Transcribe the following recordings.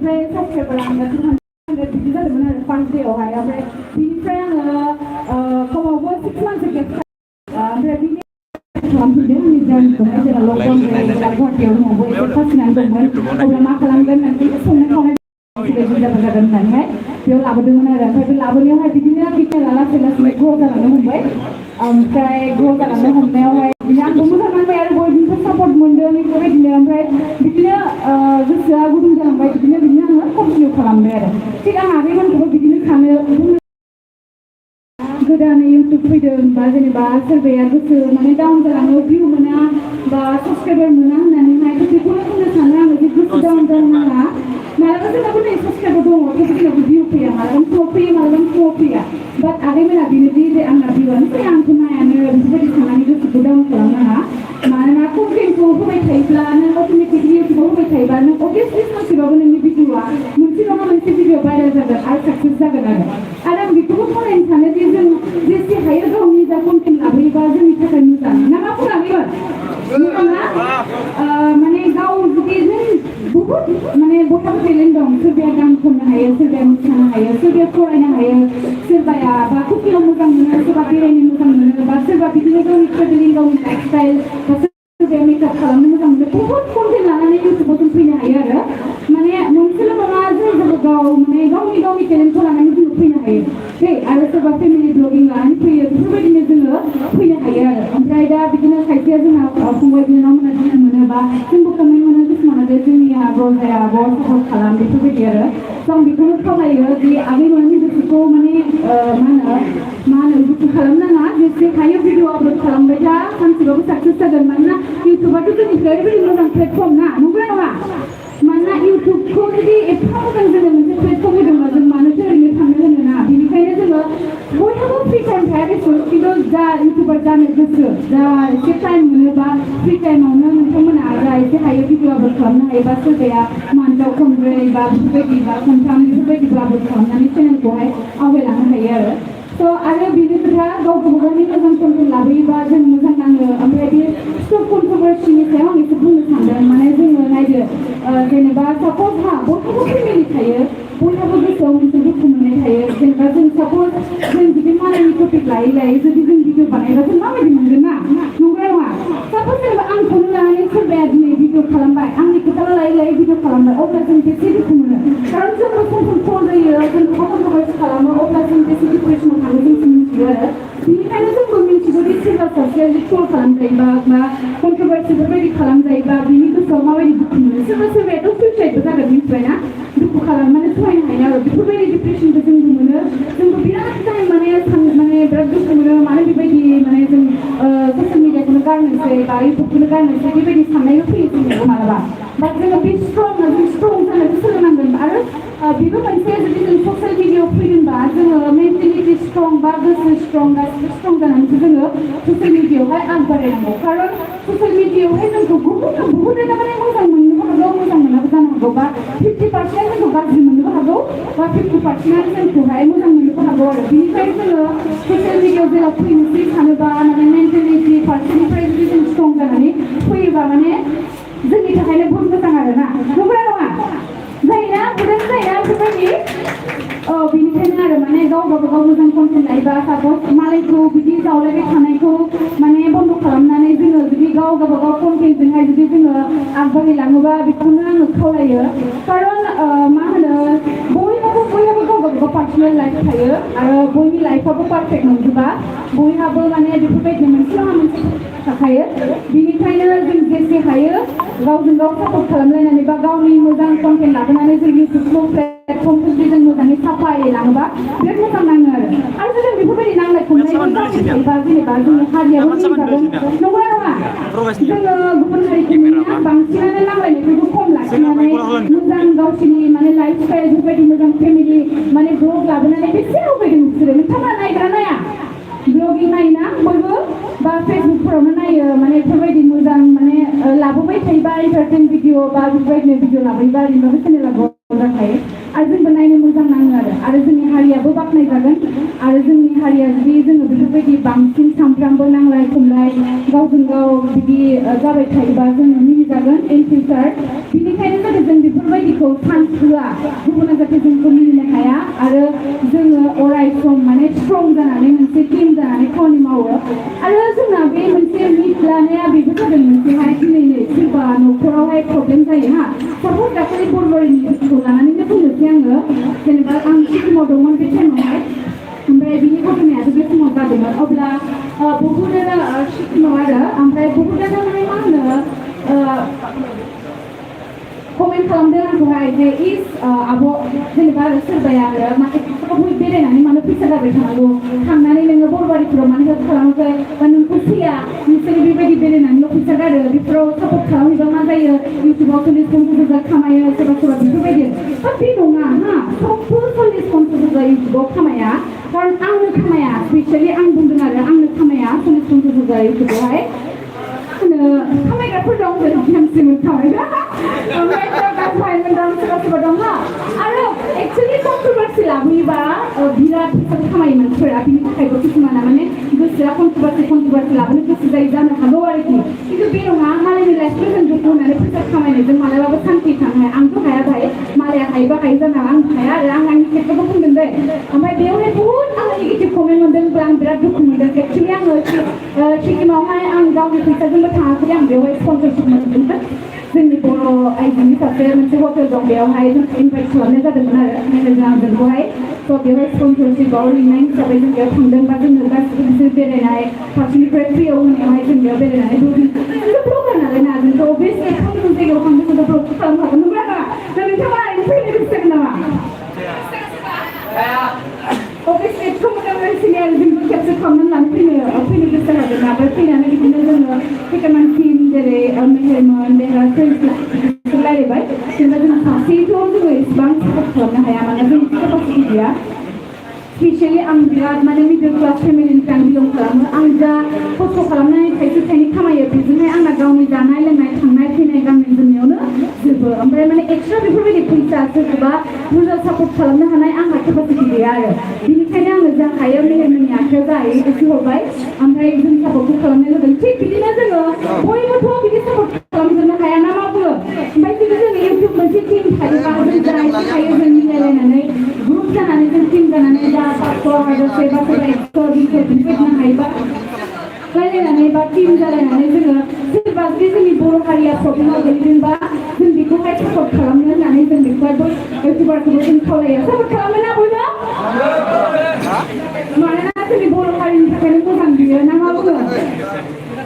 ओमफ्राय साबस्क्राइबार आङो 200 बिदि जादोंमोन आरो फार्स्ट डेआवहाय ओमफ्राय बिनिफ्राय आङो खमावबो 6 मान्थसो गेप ओमफ्राय बिनि खालामफिनदों आंनि जार्निखौहाय जेला लकडाउन जायो जेला गुवाहाटियाव दङबो एसे फासिनानै दंमोन अब्ला मा खालामगोन होननानै संनाय खावनाय बुरजा जागोन होननानैहाय बेयाव लाबोदोंमोन आरो ओमफ्राय बे लाबोनायावहाय बिदिनो बिथाङा लासै लासै ग्र' जालांनो हमबाय ओमफ्राय ग्र' जालांनो हमनायावहाय बिदिनो आंबो मोजां नांबाय आरो बयनिफ्राय सापर्ट मोनदों बेफोरबायदिनो ओमफ्राय बिदिनो गोसोआ गुदुं जालांबाय बिदिनो आङो कन्टिनिउ खालामबाय आरो थिग आं आगैमोनखौबो बिदिनो सानो गोदानै इउटुब फैदों बा जेनेबा सोरबाया गोसो माने डाउन जालाङो भिउ मोना बा साबस्क्राइबार मोना होननानैहाय बेखौनो बुंनो सानो आङो जे गोसो डाउन जानो नाङा मालाबा जोंनाबो नै साबस्क्राइबार दङ थेवबो जोंनाबो भिउ फैया मालाबा समाव फैयो मालाबा समाव फैया बाट आगैमोना बेनोदि जे आंना भिउआनो फैया आंखौ नायानो बेफोरबायदि साननानै गोसोखौ डाउन खालामनाङा मानोना कन्टेन्टखौ होबाय थायोब्ला नों अट'मेटिकलि इउटुबाव होबाय थायोबा नों अभियासलि सानसेबाबो नोंनि भिडिअआ मोनसे नङा मोनसे भिडिअ भाइरेल जागोन आरो साक्सेस जागोन आरो आं बेखौबो फरायनो सानो जे जों जेसे हायो गावनि जा कन्टेन्ट लाबोयोबा जोंनि थाखाय मोजां ना मा बुंनांगोन माने गाव जुदि नों बुहुत माने बयहाबो टेलेन्ट दं सोरबाया गान खननो हायो सोरबाया मोसानो हायो सोरबाया फरायनो हायो सोरबाया बा कुकिंआव मोजां मोनो सोरबा बेरायनो मोजां मोनो बा सोरबा बिदिनो गावनि ट्रेभेलिं गावनि लाइफस्टाइल बा सोरबाया मेकआप खालामनो मोजां मोनो बुहुत कन्टेन्ट लानानै इउटुबाव जों फैनो हायो आरो माने मोनसेल' नङा जों गाव माने गावनि टेलेन्टखौ लानानै जोङो फैनो हायो दे आरो सोरबा फेमिलि ब्लगिं लानानै फैयो बेफोरबायदिनो जोङो फैनो हायो आरो ओमफ्राय दा बिदिनो खायसेया जोंना फंबाय बिनानावमोना दिनै मोनो बा जोंबो कमेन्ट मोनो किसुमाना जे जोंनिया रजाया बहुत सापर्ट खालाम बेफोरबायदि आरो जों बेखौनो खावलायो जे आगैमोननि गोसोखौ माने मा होनो दुखु खालामनाङा जेसे हायो भिडिअ आपल'ड खालामबाय था सानसेबाबो साक्सेस जागोन मानोना इउटुबाथ' जोंनि थाखाय ओरैबायदि मोजां प्लेटफर्म ना नंगौना नङा मानोना इउटुबखौ जुदि एफा मोजां जोङो मोनसे प्लेटफर्म होदोंबा जों मानोथो ओरैनो थांनो होनो ना बेनिखायनो जोङो बयहाबो फ्रि टाइम थाया बेखौ खिन्थु जा इउटुबार जानो गोसो जा एसे टाइम मोनोबा फ्रि टाइमावनो नोंथांमोना जा एसे हायो भिडिअ आपल'ड खालामनो हायोबा सोरबाया मान्थआव खनब्रै बा बेफोरबायदि बा खनथाम बेफोरबायदिबो आपल'ड खालामनानै चेनेलखौहाय आवगायलांनो हायो आरो आरो बेनि खोथा गाव गावनि मोजां कन्टेन्ट लाबोयोबा जों मोजां नाङो ओमफ्राय बे स्टप कन्ट्रभार्सिनि सायाव आं एसे बुंनो सानदों माने जोङो नायदो जेनेबा साप'ज बयहाबो फेमिलि थायो बयहाबो गोसोआव मोनसे दुखु मोननाय थायो जेनेबा जों साप'ज जों जुदि मालायनि टपिक लायै जुदि जों भिडिअ बानायबा जों माबायदि मोनगोन ना नंगौना नङा साप'ज जेनेबा आंखौनो लानानै सोरबाया दिनै भिडिअ खालामबाय आंनि खोथा लायै भिडिअ खालामबाय अब्ला जों बेसे दुखु मोनो खारन जोंबो सम कल जायो जों कन्ट्रभार्सि खालामो अब्ला जों बेसे डिप्रेसनाव थाङो जों मिथियो आरो बेनिखायनो जोंबो मिथिगौ दि सोरबा सासेया जुदि ट्रल खालामजायोबा बा कन्ट्रभार्सि बेफोरबायदि खालामजायोबा बिनि गोसोआव माबायदि दुखु मोनो सोरबायाथ' सुइसाइडबो जागोन मिथिबायना दुखु खालाम माने सहायनो हाया आरो बेफोरबायदि डिप्रेसनखौ जोंबो मोनो जोंबो बिराद टाइम माने बिराद दुखु मोनो मानो बेबायदि माने जों ससियेल मिडियाखौनो गारनोसै बा इउटुबखौनो गारनोसै बेबायदि साननायबो फैयो जोंनियाव मालाबा बाट जोङो बे स्ट्रं जानोबो सोलोंनांगोन आरो बेबो मोनसे जुदि जों ससियेल मिडियायाव फैदोंबा जोङो मेन्टेलिटि स्ट्रं बा गोसो स्ट्रं गासिबो स्ट्रं जानानैसो जोङो ससियेल मिडियायावहाय आग बारायनांगौ खारन ससियेल मिडियायावहाय जोंखौ बहुदआनो माने मोजां मोननोबो हागौ मोजां मोनाबो जानो हागौ बा 50% जोंखौ गाज्रि मोननोबो हागौ बा 50% जोंखौहाय मोजां मोननोबो हागौ आरो बेनिफ्राय जोङो ससियेल मिडियायाव जेराव फैनोसै सानोबा माने मेन्टेलिटि फारसेनिफ्राय जुदि जों स्ट्रं जानानै फैयोबा माने जोंनि थाखायनो बहुत मोजां आरोना नंगौना नङा जायोना बेफोरबायदि बेनिखायनो आरो माने गाव गावबागाव मोजां कन्टेन्ट लायोबा साप'ज मालायखौ बिदि जावलायबाय थानायखौ माने बन्द' खालामनानै जोङो जुदि गाव गावबागाव कन्टेन्टजोंहाय जुदि जोङो आगबारायलाङोबा बेखौनो आङो खावलायो खारन मा होनो बयहाबो गाव गावबागाव पार्सनेल लाइफ थायो आरो बयनि लाइफआबो पारफेक्ट नंजोबा बयहाबो माने बेफोरबायदि मोनसे नङा मोनसे थाखायो बेनिखायनो जों जेसे हायो गावजों गाव सापर्ट खालामलायनानै बा गावनि मोजां कन्टेन्ट लाबोनानै जों इउटुबखौ प्लेटफर्मखौ जुदि जों मोजाङै साफायै लाङोबा बिराद मोजां नाङो आरो जुदि बेफोरबायदि नांलाय खमलायखौ जाबाय थायोबा जेनेबा जोंनि हारियाबो मिथिजागोन नंगौना नङा जोङो गुबुन हारिफोरनिया बांसिनानो नांलायनायफोरखौ खम लाखिनानै मोजां गावसोरनि माने लाइफ स्टाइल बेफोरबायदि मोजां फेमिलि माने ब्लग लाबोनानै बेसे आवगायदों बिसोरो नोंथाङा नायग्रा नाया ब्लगिं नायोना बयबो बा फेसबुकफोरावनो नायो माने बेफोरबायदि मोजां माने लाबोबाय थायोबा इन्टारटेन भिडिअ बा बेफोरबायदिनो भिडिअ लाबोयोबा ओरैनोबाबो चेनेला जाखायो आरो जोंबो नायनो मोजां नाङो आरो जोंनि हारियाबो बाख्नायजागोन आरो जोंनि हारिया जुदि जोङो बेफोरबायदि बांसिन सानफ्रामबो नांलाय खमलाय गावजों गाव बिदि जाबाय थायोबा जोङो मिनिजागोन इन फिउचार बेनिखायनो जाहाथे जों बेफोरबायदिखौ चान्स होआ गुबुना जाहाथे जोंखौ मिनिनो हाया आरो जोङो अराय सम माने स्ट्रं जानानै मोनसे टीम जानानै खामानि मावो आरो जोंना बे मोनसे मिट लानाया बेबो जादों मोनसेहाय दिनै सोरबा न'खरावहाय प्रब्लेम जायो हा साप'ज दाखालि बरबरिनिखौ लानानैनो बुंनोसै आङो जेनेबा आं सिक्किमाव दंमोन बे टाइमावहाय ओमफ्राय बिनि घटनायाबो बे समाव जादोंमोन अब्ला बहुदानो सिक्किमाव आरो ओमफ्राय बहुदानो माने मा होनो कमेन्ट खालामदों आंखौहाय जे इस आब' जेनेबा सोरबाया आरो माने बय बेरायनानै मानो फैसा गारबाय थानांगौ थांनानै नोङो बरबारिफोराव मानो हेल्प खालामाखै बा नोंखौ फैया नोंसोरो बेबायदि बेरायनानैल' फैसा गारो बेफोराव सापर्ट खालामहैबा मा जायो इउटुबाव 40-50,000 खामायो सोरबा सोरबा बेफोरबायदि बाट बे नङा हा सबबो 40-50,000 इउटुबाव खामाया खारन आंनो खामाया स्पेसियेलि आं बुंदों आरो आंनो खामाया 40-50,000 इउटुबावहाय खामायग्राफोर दं जेरै बिहामजोमोन खामायग्रा ओमफ्राय गानफायमोन दं सोरबा सोरबा दं हा आरो एक्सुवेलि कन्ट्रभार्सि लाबोयोबा बिराद फैसा खामायो मानसिफोरा बिनि थाखायबो किसुमाना माने गोसोआ कन्ट्रभार्सि लाबोनो गोसो जायो जानो हागौ आरोखि खिन्थु बे नङा मालायनि लाइफखौ जों दुखु होनानै फैसा खामायनायजों मालाबाबो सान्थि थानो हाया आंथ' हाया भाई मालाया हायोबा हायो जानो आं हाया आरो आं आंनि खेत्रखौ बुंदों दे ओमफ्राय बेवहाय बहुद आङो नेगेटिभ कमेन्ट मोनदोंब्ला आं बिराद दुखु मोनदों एक्सुवेलि आङो सिक्किमावहाय आं गावनि फैसाजोंबो थाङाखै आं बेवहाय स्पन्सरशिप मोनदोंमोन जोंनि बर' आइजोनि सासे मोनसे हटेल दं बेवहाय जों इनभाइट खालामनाय जादोंमोन आरो मेनेजार जोंखौहाय स' बेवहाय स्पन्सरशिपआव लिंनाय हिसाबै जों बेयाव थांदों बा जोङो गासिबो बिसोर बेरायनाय फारसेनिफ्राय फ्रियाव होनायावहाय जों बेयाव बेरायनानै जोंथ' ब्लगार नालाय ना जोंथ' अभियासलि गुबुन जायगायाव थांदों जोंथ' ब्लग खालामखागोन नंगौ ना नोंथाङा ओरैनो फैनो गोसो जागोन नामा अभियासलि प्रमोटार सिनियर जों खेबसे खालामनानै फैनो गोसो जादों ओमफ्राय फैनानै बिदिनो जोङो सेकेन्ड टिम जेरै मेहेरमोन देहा बिसोर रायलायबाय जेनेबा जों सासेथ' जोङो इसेबां सापर्ट खालामनो हाया मानोना जोंनि केपासिटि गैया स्पेसियेलि आं बिराद माने मिडल क्लास फेमिलिनिफ्राय आं बिलं खालामो आं जा खस्थ' खालामनानै थाइसे थाइनै खामायो बेजोंहाय आंना गावनि जानाय लोंनाय थांनाय फैनाय गाननाय जोमनायावनो जोबो ओमफ्राय माने एक्सट्रा बेफोरबायदि फैसा सोरखौबा बुरजा सापर्ट खालामनो हानाय आंहा केपासिटि गैया आरो बेनिखायनो आङो जा हायो मेहेरमोननि आखायाव जा हायो एसे हरबाय ओमफ्राय जों सापर्टखौ खालामनाय जादों थिग बिदिनो जोङो बयबोथ' बिदि सापर्ट खालामजोबनो हाया ना मा बुङो ओमफ्राय जुदि जोङो इउटुब मोनसे टिम थायोबा जों जा एसे हायो जों मिलायलायनानै ग्रुप जानानै जों टिम जानानै जा 500 हाजारसे बा सोरबा 100 बेफोरबायदिनो हायोबा रायलायनानै बा टिम जालायनानै जोङो सोरबा जुदि जोंनि बर' हारिया प्रब्लेमाव गोलैदोंबा जों बेखौहाय सापर्ट खालामनो होननानै जों बेखौहाय इउटुबारखौबो जों खावलायो सापर्ट खालामो ना बयबो मानोना जोंनि बर' हारिनि थाखायनो मोजां बियो ना मा बुङो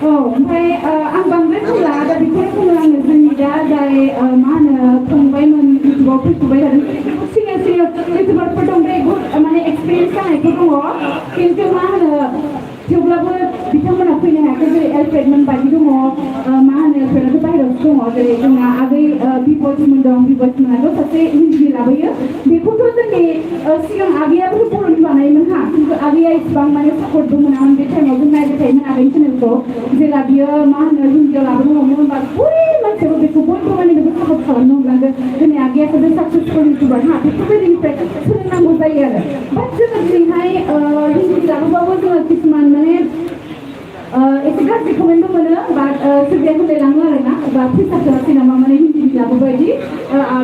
औ ओमफ्राय आं बांद्राय बुंला दा बेखौनो बुङो आङो जोंनि दा जाय मा होनो फंबायमोन इउटुबाव फैफुबाय थादों सिनियर इउटुबारफोर दं बे माने एक्सपिरियेन्स जानायफोर दङ खिन्थु मा होनो थेवब्लाबो बिथांमोना फैनो हायाखै जेरै एलफ्रेडमोन बायदि दङ मा होनो एलफ्रेडआथ' बाहेरायावसो दङ जेरै जोंना आगै बिबयमोन दं बिबयमोनाथ' सासे हिन्दी लाबोयो बेखौथ' जोंनि सिगां आगैयाबो बर'नि बानायोमोन हा खिन्थु आगैया इसेबां माने सापर्टबो मोनामोन बे टाइमाव जों नायबाय थायोमोन आगैनि चेनेलखौ जेला बियो मा होनो हिन्दीयाव लाबोनो हमो होनबा बै मानसियाबो बेखौ बयबो माने बेखौ सापर्ट खालामनो हमलांदों जोंनि आगैयाथ' बे साक्सेसफुल इउटुबार हा बेफोरबायदिनिफ्राय सोलोंनांगौ जायो आरो बाट जोङो दिनैहाय हिन्दी लाबोबाबो जोङो किसुमान माने एसे गाज्रि कमेन्टबो मोनो बाट सोरबाया होनलायलाङो आरो ना बा फैसा थोआसै नामा माने हिन्दी लाबोबायदि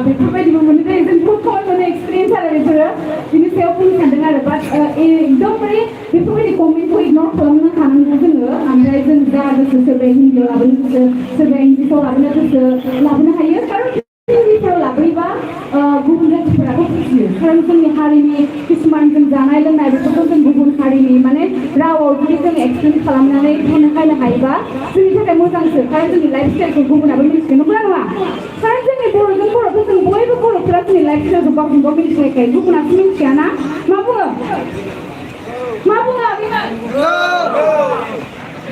बेफोरबायदिबो मोनो जायो जों बहुत कमेन्ट मोनो एक्सपिरियेन्स आरो बेफोरो बिनि सायाव बुंनो सानदों आरो बाट एकदमबारे बेफोरबायदि कमेन्टखौ इगनर खालामनो हानांगौ जोङो ओमफ्राय जों जा गोसो सोरबाया हिन्दीयाव लाबोनो गोसो सोरबाया इंलिसाव लाबोनो गोसो लाबोनो हायो खारन हिन्दीफोराव लाबोयोबा गुबुन जाथिफोराबो बुजियो खारन जोंनि हारिनि किसुमान जों जानाय लोंनाय बेफोरखौ जों गुबुन हारिनि माने रावाव जुदि जों एक्सप्लेन खालामनानै होनो हायोबा जोंनि थाखाय मोजांसो खारन जोंनि लाइफ स्टाइलखौ गुबुनाबो मिथिगोन नंगौना नङा खारन जोंनि बर'जों बर'थ' जों बयबो बर'फोरा जोंनि लाइफ स्टाइलखौ गावजों गाव मिथिलायखायो गुबुनासो मिथियाना मा बुङो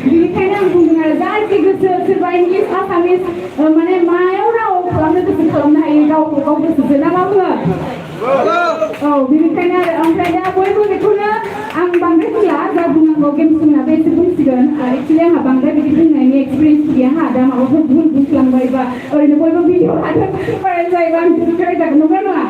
बेनिखायनो आं बुंदों आरो जायखि गोसो सोरबा इंलिस आसामिस माने मायाव राव खालामनो गोसो खालामनो हायो गावखौ गाव गोसोसो ना मा बुङो औ बेनिखायनो आरो ओमफ्राय दा बयबो बेखौनो आं बांद्राय बुंला जा बुंनांगौ गेमसोंनाबो एसे बुंसिगोन एक्सुवेलि आंहा बांद्राय बिदि बुंनायनि एक्सपिरियेन्स गैया हा दा माबाफोर भुल बुंफ्लांबायबा ओरैनो बयबो भिडिअ लादों फरायनो जायोबा आं बुंफेराय जागोन नंगौ नङा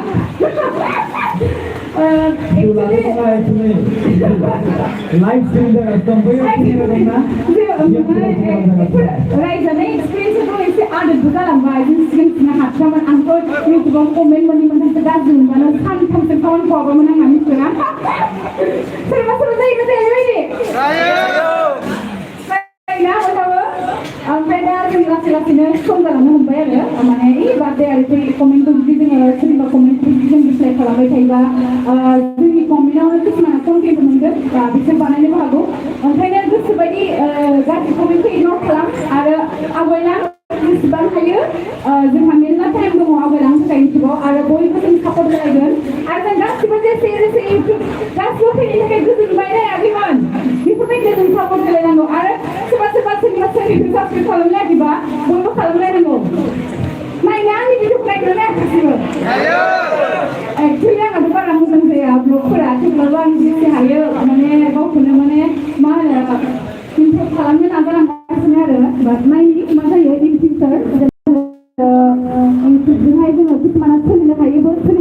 रायजानाय एक्सपिरियेन्सखौ एसे आदबबो जालांबाय जों सिगांसिनो हाथारामोन आंथ' इउटुबाव कमेन्ट मोनसे गाज्रि मोनबानो सानथामसो खामानि मावाबामोन आंहा मिथिगौना सोरबा जायोना जाया बेबायदि जायोना बयहाबो ओमफ्राय दा जों लासैनो सम जालांनो हमबाय आरो माने बार्थडे आरो बै कमेन्टखौ जुदि जोङो सोरनिबा कमेन्टखौ जुदि जों रिप्लाइ खालामबाय थायोबा जोंनि कमेन्टआवनो किसुमाना कन्टेन्ट मोनगोन बिसोर बानायनोबो हागौ ओंखायनो गोसोबायदि गाज्रि कमेन्टखौ इगनर खालाम आरो आवगायलां जेसेबां हायो जोंहा मेरला टाइम दङ आवगायलांनो थाखाय इउटुबाव आरो बयबो जों सापर्ट होलायगोन आरो जों गासिबो जेसे इउटुब गासिबो फैनायनि थाखाय गोजोनबाय रायाखैमोन बेफोरबायदि जों सापर्ट होलायनांगौ आरो सोरबा सोरनिबा साबस्क्राइब खालामलायाखैबा बयबो खालामलायनांगौ नायनो आंनि भिडिअखौ नायगोन ना नायाखै गासिबो